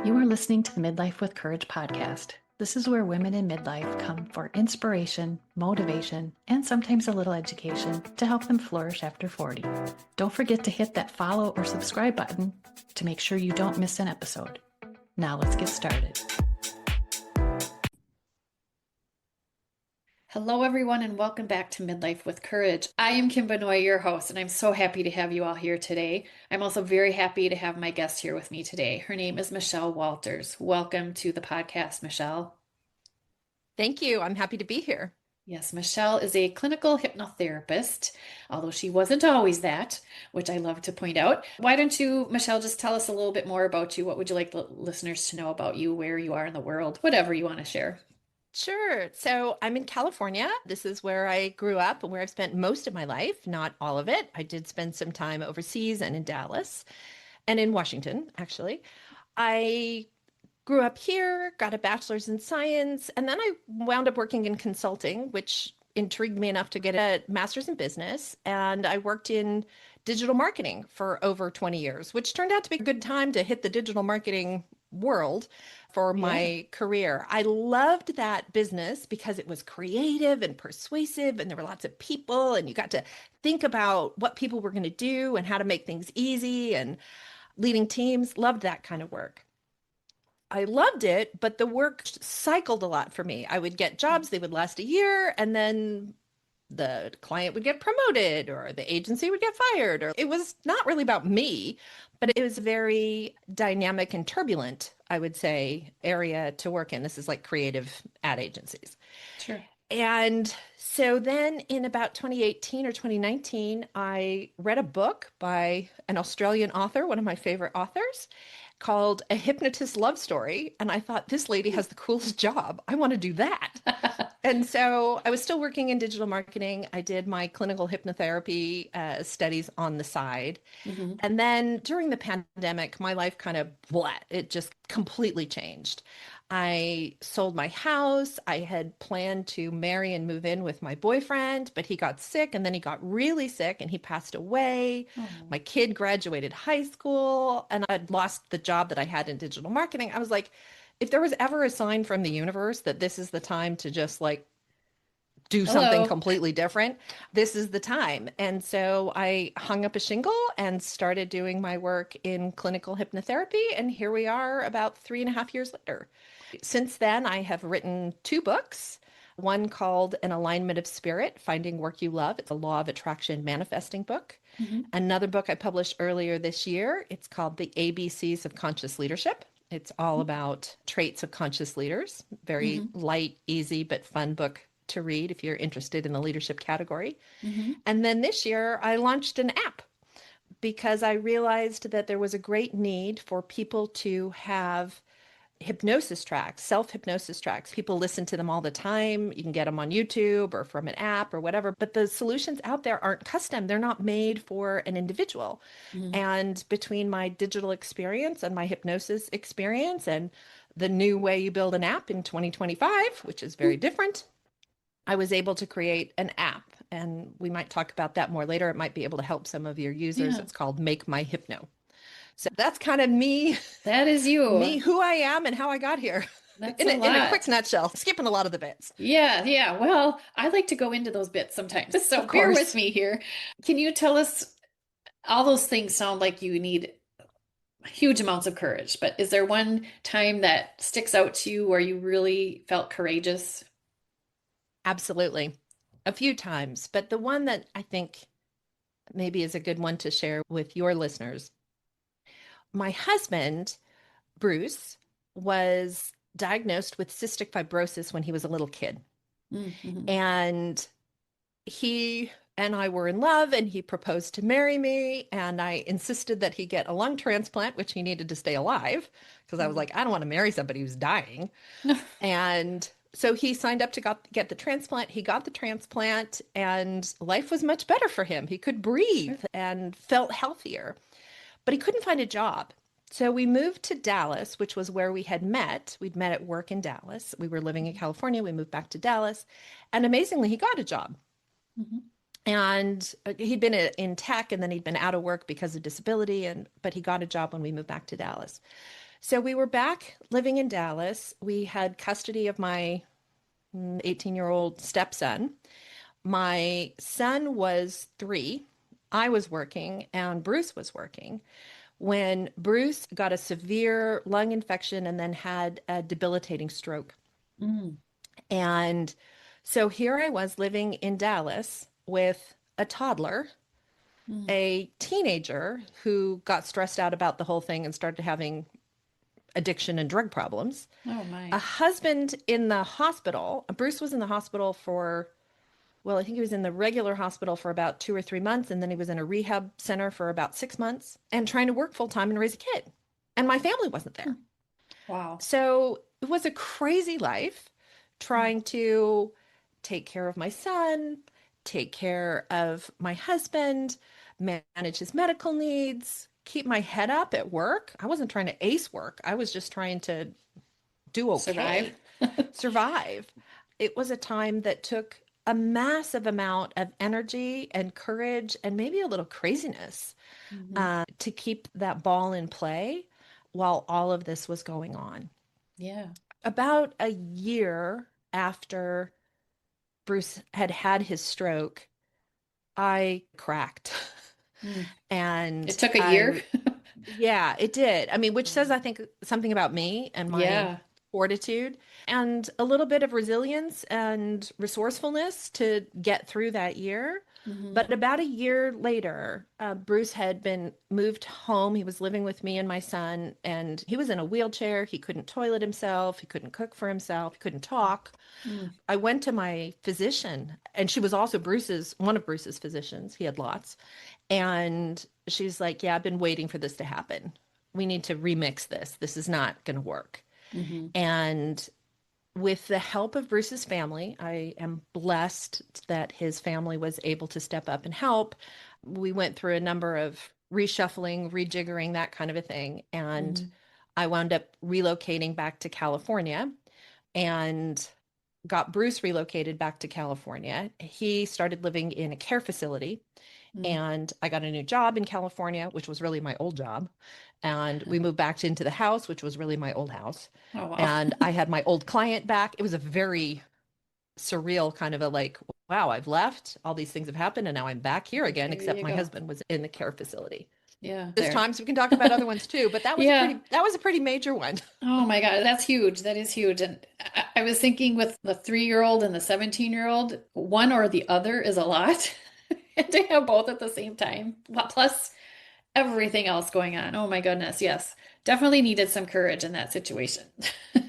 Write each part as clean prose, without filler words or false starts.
You are listening to the Midlife with Courage podcast. This is where women in midlife come for inspiration, motivation, and sometimes a little education to help them flourish after 40. Don't forget to hit that follow or subscribe button to make sure you don't miss an episode. Now let's get started. Hello, everyone, and welcome back to Midlife with Courage. I am Kim Benoit, your host, and I'm so happy to have you all here today. I'm also very happy to have my guest here with me today. Her name is Michelle Walters. Welcome to the podcast, Michelle. Thank you. I'm happy to be here. Yes, Michelle is a clinical hypnotherapist, although she wasn't always that, which I love to point out. Why don't you, Michelle, just tell us a little bit more about you? What would you like the listeners to know about you, where you are in the world, whatever you want to share? Sure. So I'm in California. This is where I grew up and where I've spent most of my life, not all of it. I did spend some time overseas and in Dallas and in Washington, actually. I grew up here, got a bachelor's in science, and then I wound up working in consulting, which intrigued me enough to get a master's in business. And I worked in digital marketing for over 20 years, which turned out to be a good time to hit the digital marketing world for my career. I loved that business because it was creative and persuasive, and there were lots of people, and you got to think about what people were going to do and how to make things easy, and leading teams. Loved that kind of work. I loved it, but the work cycled a lot for me. I would get jobs, they would last a year, and then the client would get promoted or the agency would get fired, or it was not really about me, but it was a very dynamic and turbulent, I would say, area to work in. This is like creative ad agencies. Sure. And so then in about 2018 or 2019, I read a book by an Australian author, one of my favorite authors, called A Hypnotist Love Story. And I thought, this lady has the coolest job. I want to do that. And so I was still working in digital marketing. I did my clinical hypnotherapy studies on the side. Mm-hmm. And then during the pandemic, my life kind of, it just completely changed. I sold my house. I had planned to marry and move in with my boyfriend, but he got sick and then he got really sick and he passed away. Oh. My kid graduated high school and I'd lost the job that I had in digital marketing. I was like, if there was ever a sign from the universe that this is the time to just like do something Hello. completely different, this is the time. And so I hung up a shingle and started doing my work in clinical hypnotherapy. And here we are about 3.5 years later. Since then, I have written 2 books. One called An Alignment of Spirit, Finding Work You Love. It's a law of attraction manifesting book. Mm-hmm. Another book I published earlier this year. It's called The ABCs of Conscious Leadership. It's all about traits of conscious leaders. Very Mm-hmm. light, easy, but fun book to read if you're interested in the leadership category. Mm-hmm. And then this year, I launched an app because I realized that there was a great need for people to have hypnosis tracks, self-hypnosis tracks. People listen to them all the time. You can get them on YouTube or from an app or whatever, but the solutions out there aren't custom. They're not made for an individual. Mm-hmm. And between my digital experience and my hypnosis experience and the new way you build an app in 2025, which is very different, I was able to create an app, and we might talk about that more later. It might be able to help some of your users. Yeah. It's called Make My Hypno. So that's kind of me, That is you. who I am and how I got here. That's In a in a quick lot. nutshell, skipping a lot of the bits. Yeah. Well, I like to go into those bits sometimes, so Of bear with course. me here. Can you tell us, all those things sound like you need huge amounts of courage, but is there one time that sticks out to you where you really felt courageous? Absolutely. A few times, but the one that I think maybe is a good one to share with your listeners. My husband, Bruce, was diagnosed with cystic fibrosis when he was a little kid. Mm-hmm. And he and I were in love, and he proposed to marry me. And I insisted that he get a lung transplant, which he needed to stay alive, because I was like, I don't want to marry somebody who's dying. And so he signed up to get the transplant. He got the transplant, and life was much better for him. He could breathe and felt healthier, but he couldn't find a job. So we moved to Dallas, which was where we had met. We'd met at work in Dallas. We were living in California. We moved back to Dallas. And amazingly, he got a job. Mm-hmm. And he'd been in tech, and then he'd been out of work because of disability. But he got a job when we moved back to Dallas. So we were back living in Dallas. We had custody of my 18-year-old stepson. My son was 3. I was working and Bruce was working when Bruce got a severe lung infection and then had a debilitating stroke. Mm, And so here I was living in Dallas with a toddler, mm. a teenager who got stressed out about the whole thing and started having addiction and drug problems, Oh a my. husband in the hospital. Bruce was in the hospital for, well, I think he was in the regular hospital for about 2 or 3 months, and then he was in a rehab center for about 6 months and trying to work full time and raise a kid. And my family wasn't Hmm. there. Wow. So it was a crazy life Mm, trying to take care of my son, take care of my husband, manage his medical needs, keep my head up at work. I wasn't trying to ace work. I was just trying to do survive. okay, survive. It was a time that took a massive amount of energy and courage and maybe a little craziness Hmm. to keep that ball in play while all of this was going on. Yeah. About a year after Bruce had had his stroke, I cracked. Mm. It And took a year. yeah, it did. I mean, which says, Mm. I think, something about me and my Yeah. fortitude and a little bit of resilience and resourcefulness to get through that year. Hmm. But about a year later, Bruce had been moved home. He was living with me and my son, and he was in a wheelchair. He couldn't toilet himself. He couldn't cook for himself. He couldn't talk. Mm. I went to my physician, and she was also one of Bruce's physicians. He had lots. And she's like, yeah, I've been waiting for this to happen. We need to remix this. This is not going to work. Hmm. And with the help of Bruce's family, I am blessed that his family was able to step up and help. We went through a number of reshuffling, rejiggering, that kind of a thing. And Hmm. I wound up relocating back to California and got Bruce relocated back to California. He started living in a care facility, Mm. and I got a new job in California, which was really my old job. And we moved back into the house, which was really my old house. Oh wow. And I had my old client back. It was a very surreal kind of a like, wow, I've left, all these things have happened, and now I'm back here again, Here except you my go. husband was in the care facility. Yeah. There's There. times we can talk about other ones too, but Yeah. that was a pretty major one. Oh my God, that's huge. That is huge. And I was thinking with the 3-year-old and the 17-year-old, one or the other is a lot. And to have both at the same time, plus everything else going on. Oh my goodness. Yes. Definitely needed some courage in that situation.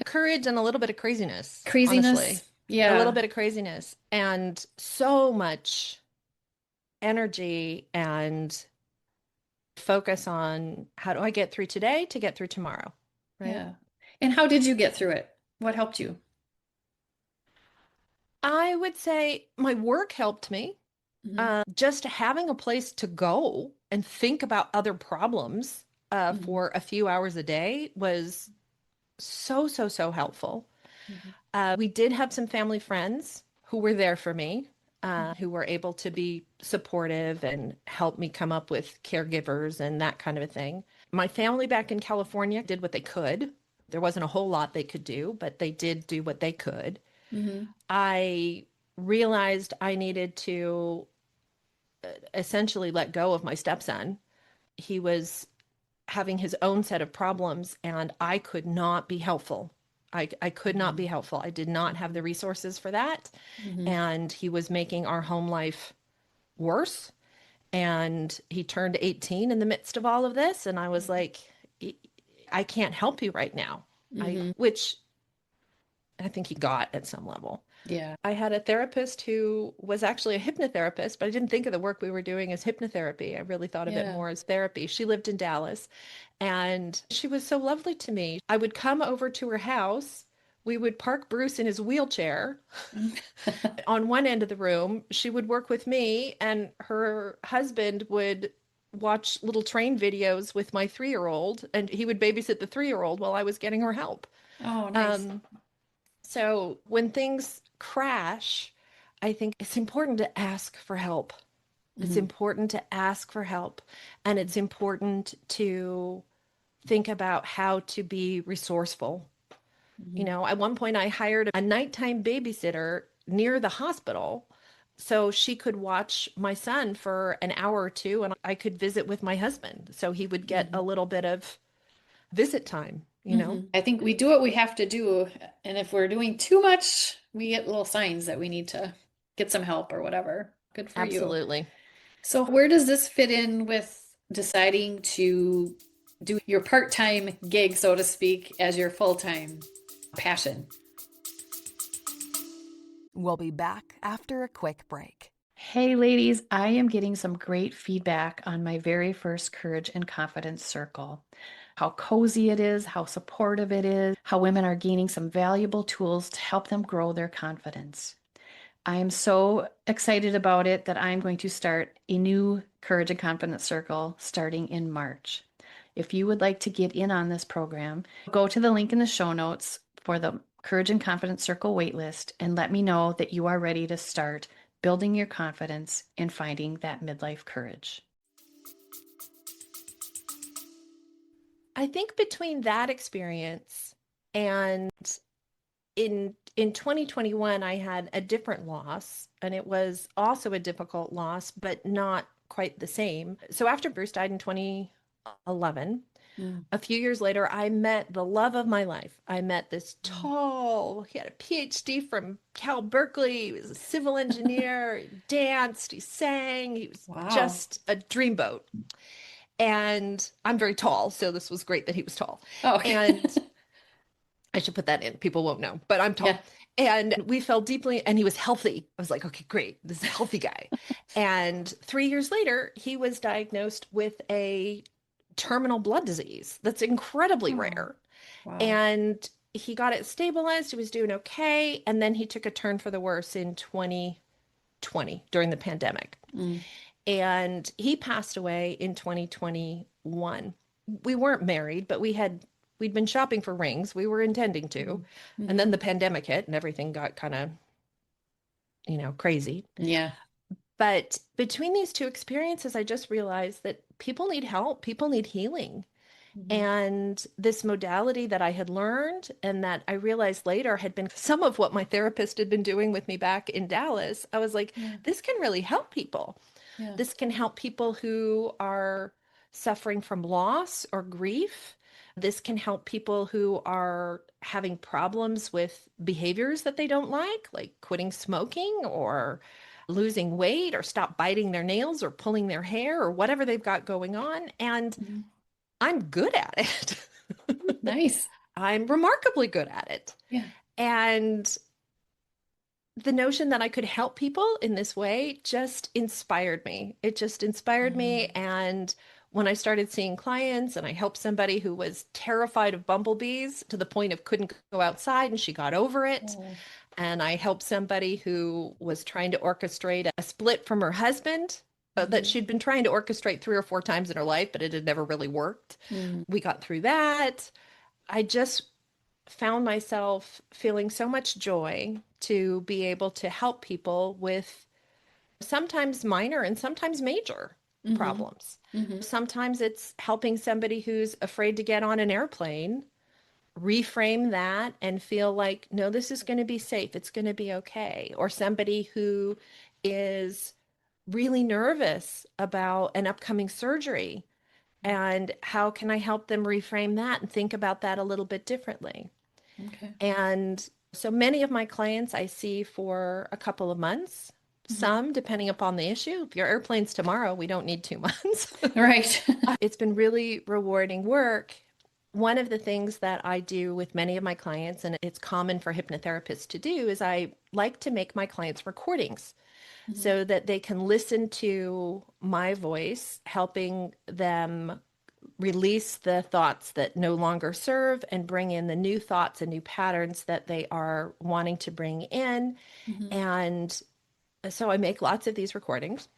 Courage and a little bit of craziness, Craziness. honestly. A little Yeah. bit of craziness and so much energy and focus on how do I get through today to get through tomorrow, right? Yeah. And how did you get through it? What helped you? I would say my work helped me. Hmm. Just having a place to go and think about other problems Hmm. for a few hours a day was so helpful. Hmm. We did have some family friends who were there for me, who were able to be supportive and help me come up with caregivers and that kind of a thing. My family back in California did what they could. There wasn't a whole lot they could do, but they did do what they could. Hmm. I realized I needed to essentially let go of my stepson. He was having his own set of problems, and I could not be helpful. I could not Hmm. be helpful. I did not have the resources for that. Hmm. And he was making our home life worse. And he turned 18 in the midst of all of this. And I was like, I can't help you right now. Hmm. Which I think he got at some level. Yeah. I had a therapist who was actually a hypnotherapist, but I didn't think of the work we were doing as hypnotherapy. I really thought of it Yeah. more as therapy. She lived in Dallas and she was so lovely to me. I would come over to her house. We would park Bruce in his wheelchair on one end of the room. She would work with me, and her husband would watch little train videos with my 3-year-old, and he would babysit the 3-year-old while I was getting her help. Oh, nice. Um, so when things crash, I think it's important to ask for help. It's Hmm. important to ask for help. And it's important to think about how to be resourceful. You Mhm. know, at one point I hired a nighttime babysitter near the hospital so she could watch my son for an hour or two and I could visit with my husband. So he would get a Mhm. little bit of visit time, you know? I think we do what we have to do, and if we're doing too much, we get little signs that we need to get some help or whatever. Good for you. Absolutely. So, where does this fit in with deciding to do your part-time gig, so to speak, as your full-time passion? We'll be back after a quick break. Hey, ladies, I am getting some great feedback on my very first Courage and Confidence Circle. How cozy it is, how supportive it is, how women are gaining some valuable tools to help them grow their confidence. I am so excited about it that I'm going to start a new Courage and Confidence Circle starting in March. If you would like to get in on this program, go to the link in the show notes for the Courage and Confidence Circle waitlist and let me know that you are ready to start building your confidence and finding that midlife courage. I think between that experience and in 2021 I had a different loss and it was also a difficult loss but not quite the same. So after Bruce died in 2011, Mm. a few years later I met the love of my life. I met this tall, he had a PhD from Cal Berkeley, he was a civil engineer, he danced, he sang, he was Wow. just a dreamboat. And I'm very tall, so this was great that he was tall. Oh, okay. And I should put that in. People won't know, but I'm Yeah. tall. And we fell deeply, and he was healthy. I was like, okay, great. This is a healthy guy. And 3 years later, he was diagnosed with a terminal blood disease that's incredibly Oh, rare. wow. And he got it stabilized. He was doing okay. And then he took a turn for the worse in 2020 during the pandemic. Mm. And he passed away in 2021. We weren't married, but we'd been shopping for rings. We were intending to. And then Mhm. the pandemic hit and everything got kind of, crazy. Yeah. But between these two experiences, I just realized that people need help, people need healing. Mhm. And this modality that I had learned and that I realized later had been some of what my therapist had been doing with me back in Dallas, I was like, Yeah. this can really help people. Yeah. This can help people who are suffering from loss or grief. This can help people who are having problems with behaviors that they don't like quitting smoking or losing weight or stop biting their nails or pulling their hair or whatever they've got going on. And Mhm. I'm good at it. Nice. I'm remarkably good at it. Yeah. And the notion that I could help people in this way just inspired me. It just inspired me. Mm. And when I started seeing clients and I helped somebody who was terrified of bumblebees to the point of couldn't go outside and she got over it. Oh. And I helped somebody who was trying to orchestrate a split from her husband that Mhm. she'd been trying to orchestrate 3 or 4 times in her life, but it had never really worked. Mm. We got through that. I just found myself feeling so much joy to be able to help people with sometimes minor and sometimes major Mhm. problems. Mhm. Sometimes it's helping somebody who's afraid to get on an airplane reframe that and feel like, no, this is going to be safe. It's going to be okay. Or somebody who is really nervous about an upcoming surgery. And how can I help them reframe that and think about that a little bit differently? Okay. And so many of my clients I see for a couple of months, Mhm. some depending upon the issue. If your airplane's tomorrow, we don't need 2 months. Right. It's been really rewarding work. One of the things that I do with many of my clients, and it's common for hypnotherapists to do, is I like to make my clients recordings Mhm. so that they can listen to my voice, helping them release the thoughts that no longer serve and bring in the new thoughts and new patterns that they are wanting to bring in. Mhm. And so I make lots of these recordings.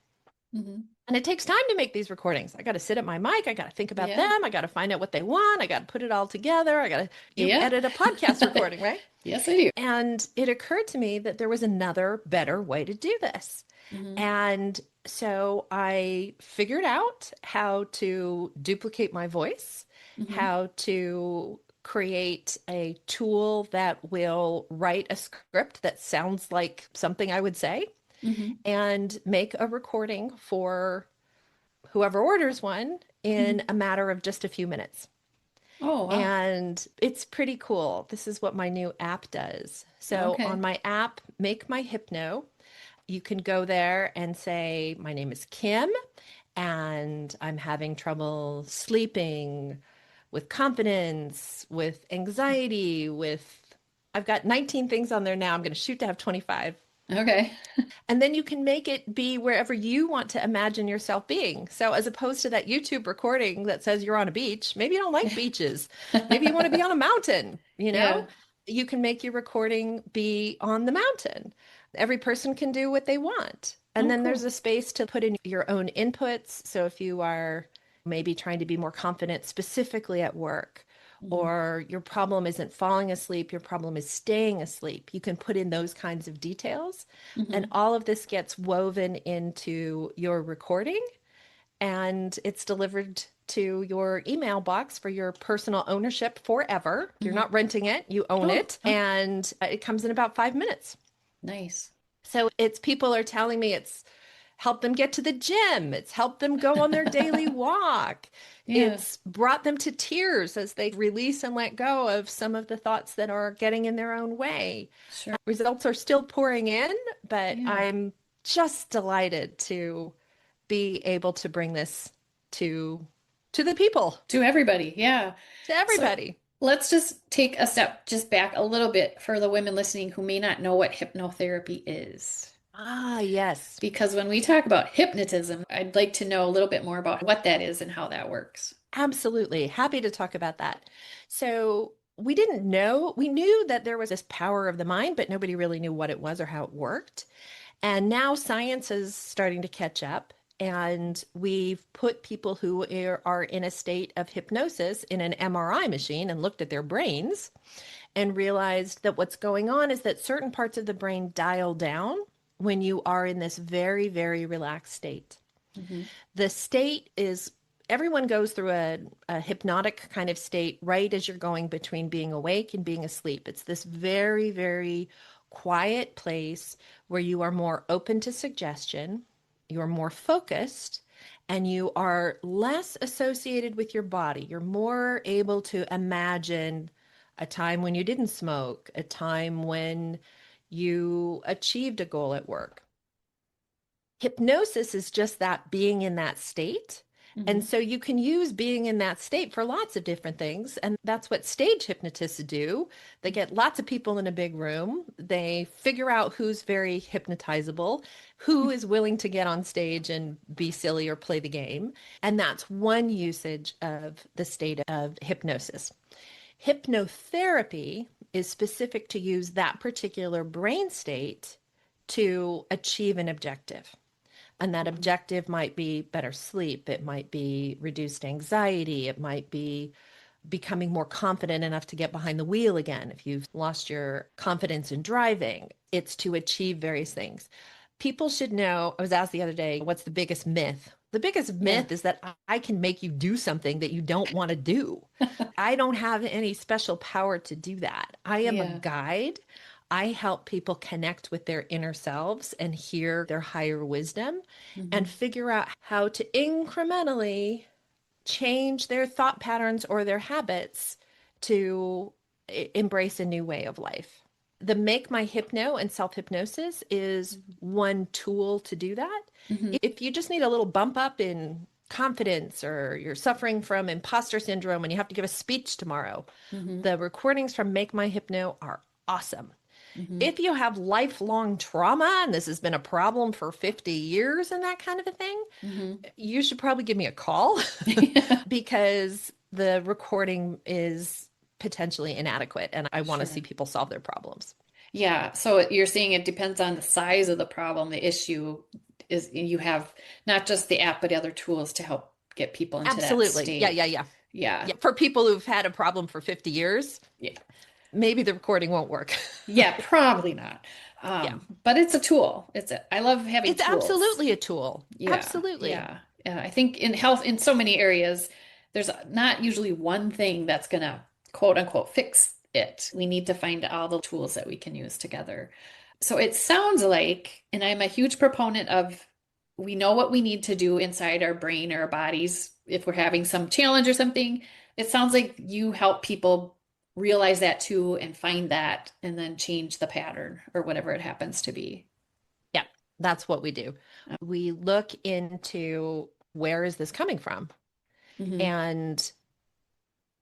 Mhm. And it takes time to make these recordings. I got to sit at my mic. I got to think about Yeah. them. I got to find out what they want. I got to put it all together. You Yeah. edit a podcast recording, right? Yes, I do. And it occurred to me that there was another better way to do this. Mhm. And so I figured out how to duplicate my voice Hmm. how to create a tool that will write a script that sounds like something I would say Hmm. and make a recording for whoever orders one in Hmm. a matter of just a few minutes. Oh, wow. And it's pretty cool. This is what my new app does. So on Okay. my app, Make My Hypno, you can go there and say, my name is Kim, and I'm having trouble sleeping, with confidence, with anxiety, I've got 19 things on there now. I'm going to shoot to have 25. Okay. And then you can make it be wherever you want to imagine yourself being. So, as opposed to that YouTube recording that says you're on a beach, maybe you don't like beaches. Maybe you want to be on a mountain, Yeah. You can make your recording be on the mountain. Every person can do what they want. And Oh, then there's cool. a space to put in your own inputs. So, if you are maybe trying to be more confident specifically at work, Hmm. or your problem isn't falling asleep, your problem is staying asleep, you can put in those kinds of details. And Hmm. all of this gets woven into your recording and it's delivered to your email box for your personal ownership forever. You're Hmm. not renting it, you own Oh, it. oh, And it comes in about 5 minutes. nice. So it's people are telling me it's helped them get to the gym. It's helped them go on their daily walk. Yeah, It's brought them to tears as they release and let go of some of the thoughts that are getting in their own way. sure. Results are still pouring in, but Yeah. I'm just delighted to be able to bring this to to the people, To everybody. Yeah. to So everybody. let's just take a step just back a little bit for the women listening who may not know what hypnotherapy is. Ah, yes. Because when we talk about hypnotism, I'd like to know a little bit more about what that is and how that works. Absolutely. Happy to talk about that. So, we didn't know, we knew that there was this power of the mind, but nobody really knew what it was or how it worked. And now science is starting to catch up. And we've put people who are in a state of hypnosis in an MRI machine and looked at their brains and realized that what's going on is that certain parts of the brain dial down when you are in this very, very relaxed state. Hmm. The state is everyone goes through a hypnotic kind of state right as you're going between being awake and being asleep. It's this very, very quiet place where you are more open to suggestion, you're more focused, and you are less associated with your body. You're more able to imagine a time when you didn't smoke, a time when you achieved a goal at work. Hypnosis is just that being in that state. Hmm. And so you can use being in that state for lots of different things. And that's what stage hypnotists do. They get lots of people in a big room. They figure out who's very hypnotizable, who is willing to get on stage and be silly or play the game. And that's one usage of the state of hypnosis. Hypnotherapy is specific to use that particular brain state to achieve an objective. And that Hmm. objective might be better sleep, it might be reduced anxiety, it might be becoming more confident enough to get behind the wheel again. If you've lost your confidence in driving, it's to achieve various things. People should know. I was asked the other day, what's the biggest myth? The biggest Yeah. myth is that I can make you do something that you don't want to do. I don't have any special power to do that. I am a Yeah. guide. I help people connect with their inner selves and hear their higher wisdom and Hmm. figure out how to incrementally change their thought patterns or their habits to embrace a new way of life. The Make My Hypno and self hypnosis is one tool to do that. Hmm. If you just need a little bump up in confidence or you're suffering from imposter syndrome and you have to give a speech tomorrow, Hmm. the recordings from Make My Hypno are awesome. Hmm. If you have lifelong trauma and this has been a problem for 50 years and that kind of a thing, Hmm. you should probably give me a call Yeah. because the recording is potentially inadequate and I want to see Sure. people solve their problems. Yeah. So you're saying it depends on the size of the problem. The issue is you have not just the app, but other tools to help get people into that Absolutely. Yeah, yeah, state. yeah. Yeah. Yeah. For people who've had a problem for 50 years, Yeah. maybe the recording won't work. Yeah, probably not. Yeah. But it's a tool. I love having It's tools. absolutely a tool. Yeah, Absolutely. yeah. I think in health, in so many areas, there's not usually one thing that's going to quote unquote fix it. We need to find all the tools that we can use together. So it sounds like, and I'm a huge proponent of, we know what we need to do inside our brain or our bodies if we're having some challenge or something. It sounds like you help people realize that too and find that and then change the pattern or whatever it happens to be. Yeah, that's what we do. We look into where is this coming from? Mm-hmm. And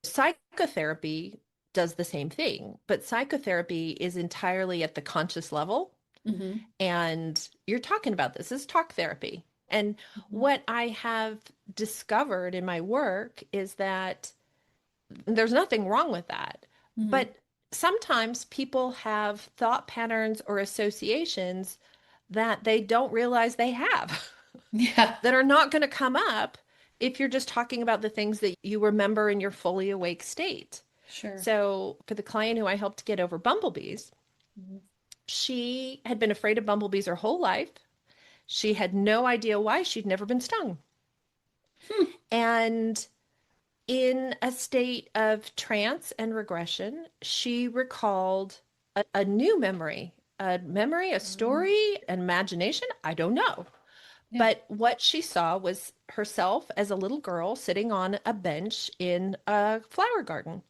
psychotherapy does the same thing, but psychotherapy is entirely at the conscious level. Mm-hmm. And you're talking about this is talk therapy. And what I have discovered in my work is that there's nothing wrong with that. Mm-hmm. But sometimes people have thought patterns or associations that they don't realize they have Yeah. that are not going to come up if you're just talking about the things that you remember in your fully awake state. Sure. So for the client who I helped get over bumblebees, Mm-hmm. she had been afraid of bumblebees her whole life. She had no idea why. She'd never been stung. And in a state of trance and regression, she recalled a new memory, a story, an imagination. I don't know. Yeah. But what she saw was herself as a little girl sitting on a bench in a flower garden.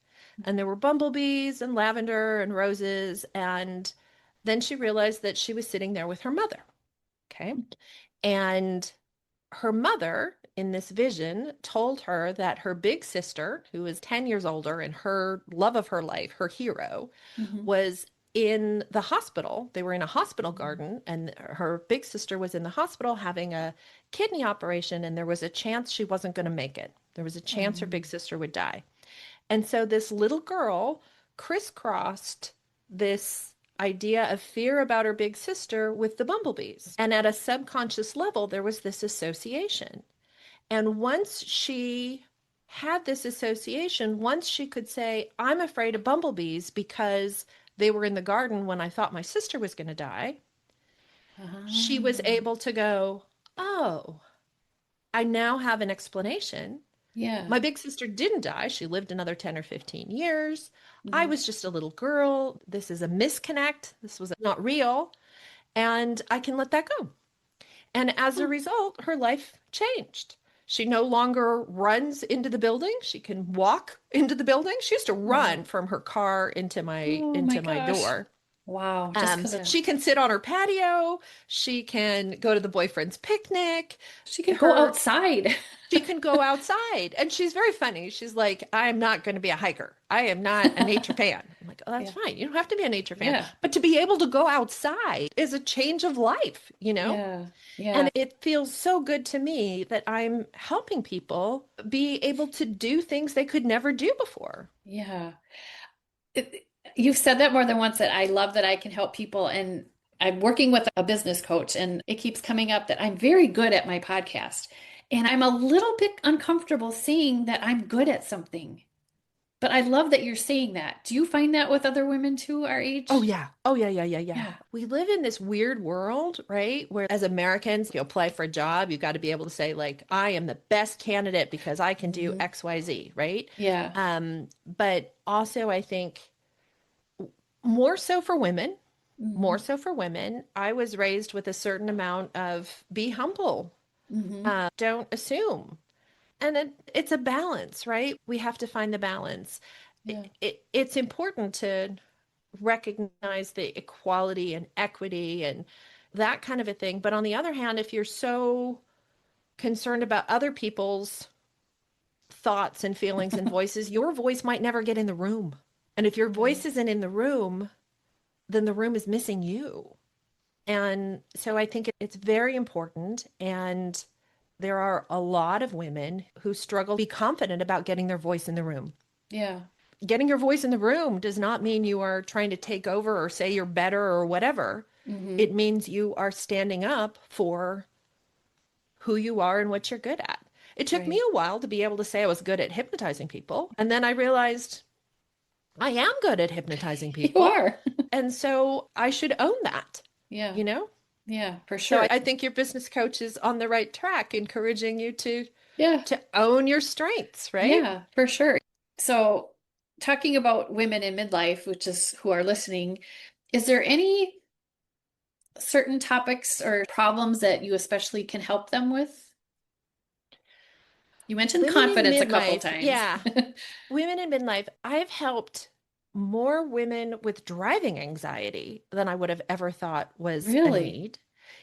And there were bumblebees and lavender and roses. And then she realized that she was sitting there with her mother. Okay. And her mother in this vision told her that her big sister, who was 10 years older and her love of her life, her hero, Mm-hmm. was in the hospital. They were in a hospital garden, and her big sister was in the hospital having a kidney operation, and there was a chance she wasn't going to make it. There was a chance her big sister would die. And so this little girl crisscrossed this idea of fear about her big sister with the bumblebees. And at a subconscious level, there was this association. And once she had this association, once she could say, I'm afraid of bumblebees because they were in the garden when I thought my sister was going to die, she was able to go, oh, I now have an explanation. Yeah. My big sister didn't die. She lived another 10 or 15 years. I Mm-hmm. was just a little girl. This is a misconnect. This was not real. And I can let that go. And as a result, her life changed. She no longer runs into the building. She can walk into the building. She used to run from her car into my Oh my gosh. door. Wow. Just because She can sit on her patio. She can go to the boyfriend's picnic. she could go Her outside. She can go outside. And she's very funny. She's like, I'm not going to be a hiker. I am not a nature fan. I'm like, oh, that's Yeah. fine. You don't have to be a nature fan. Yeah. But to be able to go outside is a change of life, you know? Yeah. Yeah. And it feels so good to me that I'm helping people be able to do things they could never do before. Yeah. You've said that more than once that I love that I can help people. And I'm working with a business coach, and it keeps coming up that I'm very good at my podcast. And I'm a little bit uncomfortable saying that I'm good at something. But I love that you're saying that. Do you find that with other women too, our age? Oh, yeah. Oh, yeah, yeah, yeah, yeah. Yeah. We live in this weird world, right? Where as Americans, you apply for a job, you've got to be able to say, like, I am the best candidate because I can do X, Y, Z, right? Yeah. But also, I think more so for women, more so for women, I was raised with a certain amount of be humble, don't assume. And it's a balance, right? We have to find the balance. Yeah. It's important to recognize the equality and equity and that kind of a thing. But on the other hand, if you're so concerned about other people's thoughts and feelings and voices, your voice might never get in the room. And if your voice isn't in the room, then the room is missing you. And so I think it's very important. And there are a lot of women who struggle to be confident about getting their voice in the room. Yeah. Getting your voice in the room does not mean you are trying to take over or say you're better or whatever. It means you are standing up for who you are and what you're good at. It took me a while to be able to say I was good at hypnotizing people. And then I realized I am good at hypnotizing people. You are. And so I should own that, Yeah. you know? Yeah, for So sure. I think your business coach is on the right track, encouraging you to Yeah. to own your strengths, right? Yeah, for sure. So, talking about women in midlife, which is who are listening, is there any certain topics or problems that you especially can help them with? You mentioned Women in confidence a couple midlife, times. yeah, women in midlife, I've helped more women with driving anxiety than I would have ever thought was a Really? need.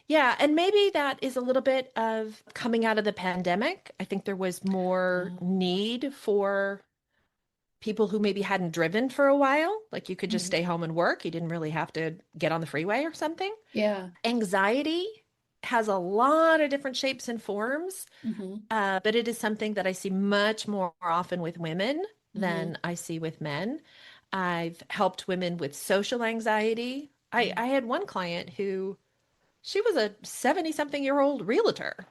Yeah, and maybe that is a little bit of coming out of the pandemic. I think there was more Oh. need for people who maybe hadn't driven for a while. Like you could just Mhm. stay home and work. You didn't really have to get on the freeway or something. Yeah. Anxiety has a lot of different shapes and forms, Hmm. but it is something that I see much more often with women Hmm. than I see with men. I've helped women with social anxiety. I had one client who she was a 70-something-year-old realtor,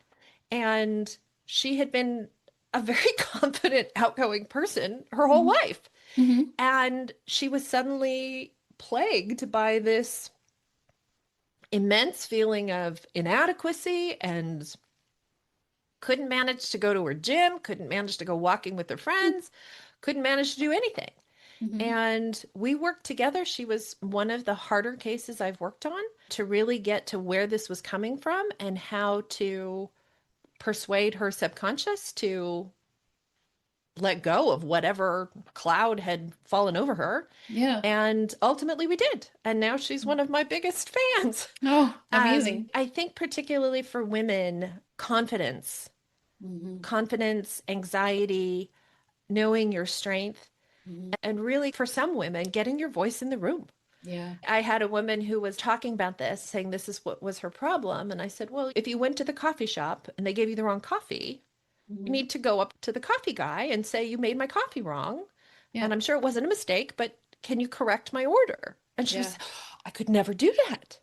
and she had been a very confident, outgoing person her whole Hmm. life. Hmm. And she was suddenly plagued by this immense feeling of inadequacy and couldn't manage to go to her gym, couldn't manage to go walking with her friends, couldn't manage to do anything. Hmm. And we worked together. She was one of the harder cases I've worked on to really get to where this was coming from and how to persuade her subconscious to let go of whatever cloud had fallen over her. Yeah. And ultimately we did. And now she's one of my biggest fans. Oh, amazing. I think particularly for women, Hmm. confidence, anxiety, knowing your strength, Hmm. and really for some women, getting your voice in the room. Yeah. I had a woman who was talking about this, saying this is what was her problem. And I said, well, if you went to the coffee shop and they gave you the wrong coffee, you Hmm. need to go up to the coffee guy and say, you made my coffee wrong. Yeah. And I'm sure it wasn't a mistake, but can you correct my order? And she Yeah. was, I could never do that.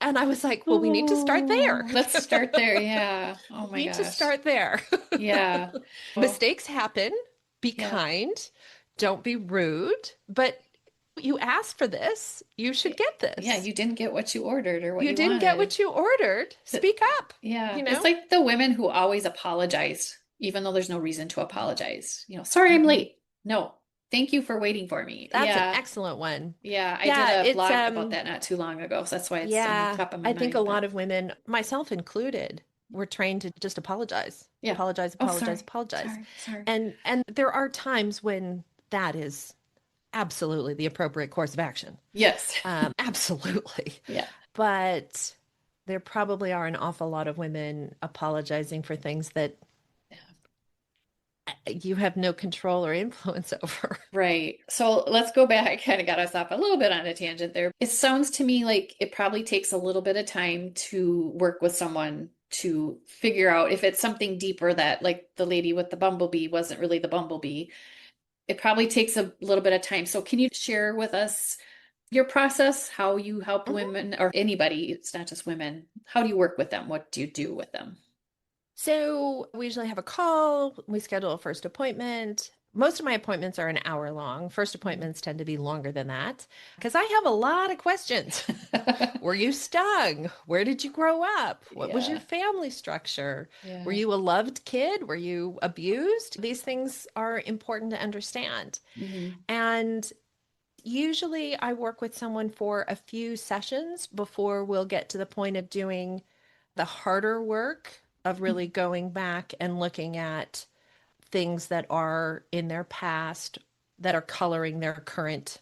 And I was like, well, we need to start there. Oh, let's start there. Yeah. Oh my Need to gosh. start there. Yeah. Oh, Mistakes happen. Be yeah. kind. Don't be rude. But you asked for this. You should get Yeah, this. you didn't get what you ordered or what You you didn't get wanted. what you ordered. Th- Speak up, Yeah, you it's know? like the women who always apologize, even though there's no reason to apologize. Sorry I'm Mhm. late. No, thank you for waiting for me. That's an Yeah, excellent one. yeah, I did Yeah, a it's blog about that not too long ago, so that's why it's on the yeah, top of my I think a mind. lot But of women, myself included, were trained to just apologize. yeah. Apologize, Oh, apologize, sorry, apologize. sorry, sorry. And there are times when that is absolutely the appropriate course of action. Yes. Absolutely. Yeah. But there probably are an awful lot of women apologizing for things that you have no control or influence over. Right. So let's go back. I kind of got us off a little bit on a tangent there. It sounds to me like it probably takes a little bit of time to work with someone to figure out if it's something deeper that, like the lady with the bumblebee wasn't really the bumblebee. It probably takes a little bit of time. So can you share with us your process, how you help Mhm. women or anybody, it's not just women. How do you work with them? What do you do with them? So we usually have a call, we schedule a first appointment. Most of my appointments are an hour long. First appointments tend to be longer than that because I have a lot of questions. Were you stung? Where did you grow up? What was your Yeah. family structure? Were Yeah. you a loved kid? Were you abused? These things are important to understand. Hmm. And usually I work with someone for a few sessions before we'll get to the point of doing the harder work of really going back and looking at things that are in their past that are coloring their current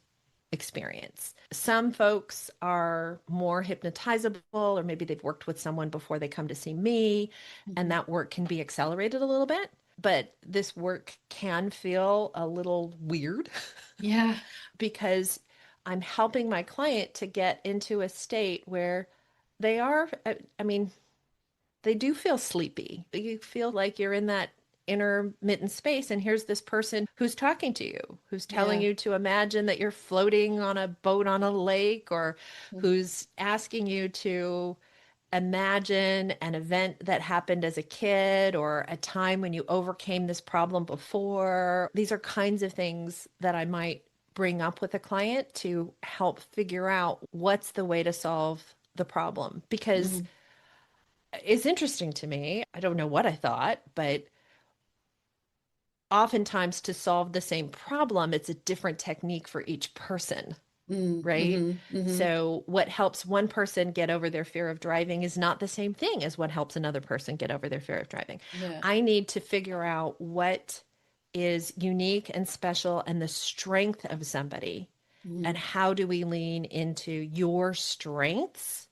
experience. Some folks are more hypnotizable, or maybe they've worked with someone before they come to see me, and Hmm. that work can be accelerated a little bit. But this work can feel a little weird Yeah. because I'm helping my client to get into a state where they are, I mean, they do feel sleepy. You feel like you're in that intermittent space, and here's this person who's talking to you, who's telling Yeah. you to imagine that you're floating on a boat on a lake, or who's asking you to imagine an event that happened as a kid or a time when you overcame this problem before. These are kinds of things that I might bring up with a client to help figure out what's the way to solve the problem, because Hmm. it's interesting to me. I don't know what I thought, but oftentimes to solve the same problem, it's a different technique for each person, right? So what helps one person get over their fear of driving is not the same thing as what helps another person get over their fear of driving. Yeah. I need to figure out what is unique and special and the strength of somebody. And how do we lean into your strengths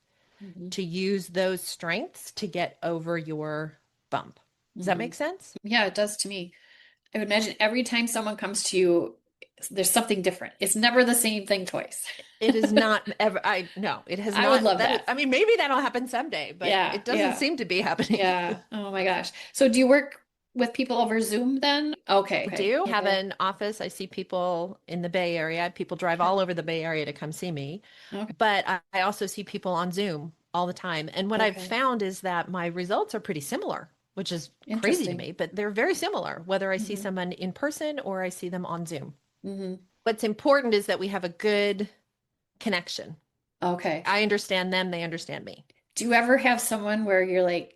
to use those strengths to get over your bump? Does that make sense? Yeah, it does to me. I would imagine every time someone comes to you, there's something different. It's never the same thing twice. It is not ever, no, it has I would not. love that. I mean, maybe that'll happen someday, but Yeah, it doesn't yeah, seem to be happening. yeah. Oh my gosh. So do you work with people over Zoom then? Okay, I okay, do have okay, an office. I see people in the Bay Area. People drive all over the Bay Area to come see me, okay, but I also see people on Zoom all the time. And what I've okay. found is that my results are pretty similar, which is crazy to Interesting. me, but they're very similar, whether I see Mm-hmm, someone in person or I see them on Zoom. mm-hmm. What's important is that we have a good connection. Okay. I understand them, they understand me. Do you ever have someone where you're like,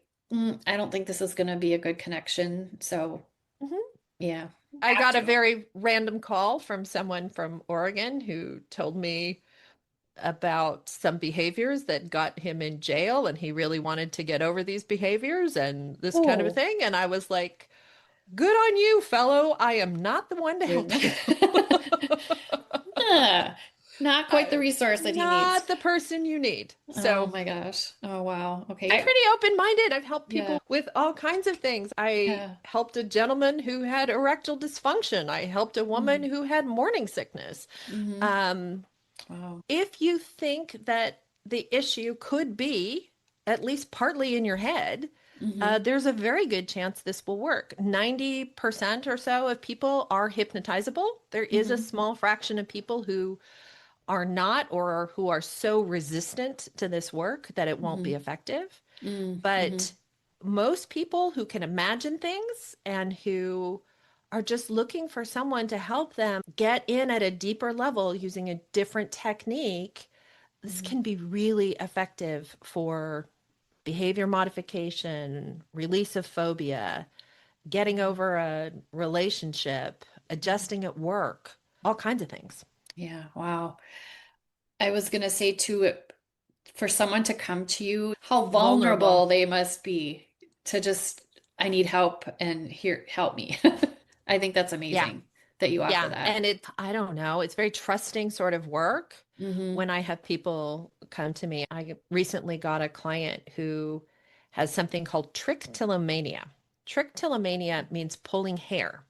I don't think this is going to be a good connection? So Mhm. yeah, I have got a to. very random call from someone from Oregon who told me about some behaviors that got him in jail, and he really wanted to get over these behaviors and this kind of a Oh, thing. And I was like, good on you, fellow. I am not the one to you're help not, you. Ah, not quite the resource that he needs. Not the person you need. Oh So my gosh. Oh wow. Okay. I'm pretty open-minded. I've helped Yeah. people with all kinds of things. I Yeah. helped a gentleman who had erectile dysfunction. I helped a woman Mm-hmm. who had morning sickness. Mm-hmm. Um, Wow. if you think that the issue could be at least partly in your head, Mm-hmm. there's a very good chance this will work. 90% or so of people are hypnotizable. There is a Mm-hmm. small fraction of people who are not, or who are so resistant to this work that it won't be Mm-hmm. effective. Mm-hmm. But most people who can imagine things and who are just looking for someone to help them get in at a deeper level using a different technique, this Mm-hmm. can be really effective for behavior modification, release of phobia, getting Yeah. over a relationship, Mm-hmm. adjusting at work, all kinds of things. Yeah. Wow. I was gonna say too, for someone to come to you, how vulnerable Vulnerable. they must be to just, I need help and here, help me. I think that's Yeah. amazing that you offer Yeah. that. And I don't know, it's very trusting sort of work Mm-hmm. when I have people come to me. I recently got a client who has something called trichotillomania. Trichotillomania means pulling hair.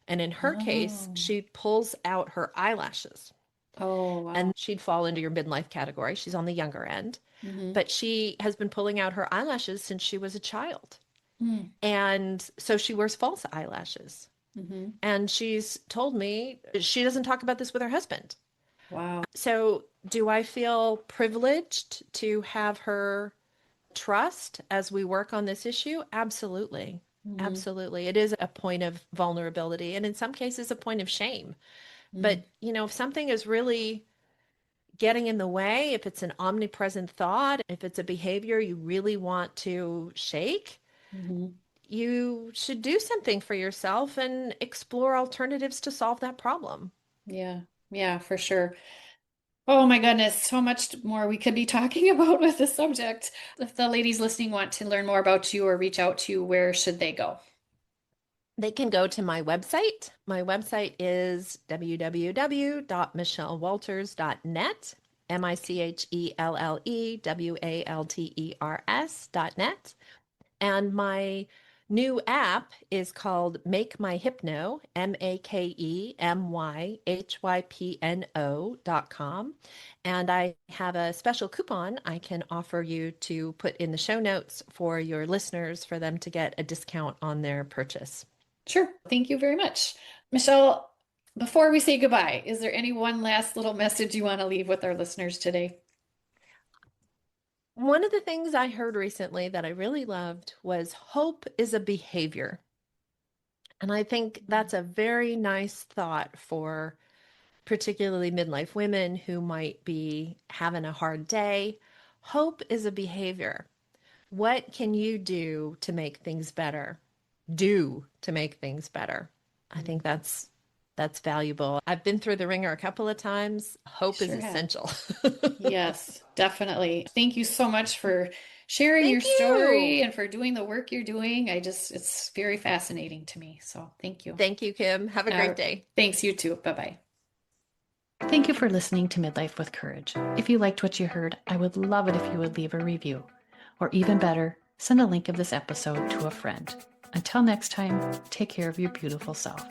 And in her case, Oh. she pulls out her eyelashes, Oh, wow. and she'd fall into your midlife category. She's on the younger end, Mm-hmm. but she has been pulling out her eyelashes since she was a child. Mm. And so she wears false eyelashes. Mm-hmm. And she's told me she doesn't talk about this with her husband. Wow. So, do I feel privileged to have her trust as we work on this issue? Absolutely. Mm-hmm. Absolutely. It is a point of vulnerability, and in some cases, a point of shame. But, if something is really getting in the way, if it's an omnipresent thought, if it's a behavior you really want to shake, Mm-hmm. you should do something for yourself and explore alternatives to solve that problem. Yeah. Yeah, for sure. Oh my goodness, so much more we could be talking about with this subject. If the ladies listening want to learn more about you or reach out to you, where should they go? They can go to my website. My website is www.michellewalters.net, MICHELLEWALTERS.net. And my new app is called Make My Hypno, MAKEMYHYPNO.com. And I have a special coupon I can offer you to put in the show notes for your listeners for them to get a discount on their purchase. Sure. Thank you very much. Michelle, before we say goodbye, is there any one last little message you want to leave with our listeners today? One of the things I heard recently that I really loved was hope is a behavior. And I think that's a very nice thought for particularly midlife women who might be having a hard day. Hope is a behavior. What can you do to make things better? Do to make things better. I think that's valuable. I've been through the ringer a couple of times. Hope is Sure have. essential. Yes, definitely. Thank you so much for sharing your Thank you. story and for doing the work you're doing. It's very fascinating to me. So thank you. Thank you, Kim. Have a great day. Thanks, you too. Bye-bye. Thank you for listening to Midlife with Courage. If you liked what you heard, I would love it if you would leave a review. Or even better, send a link of this episode to a friend. Until next time, take care of your beautiful self.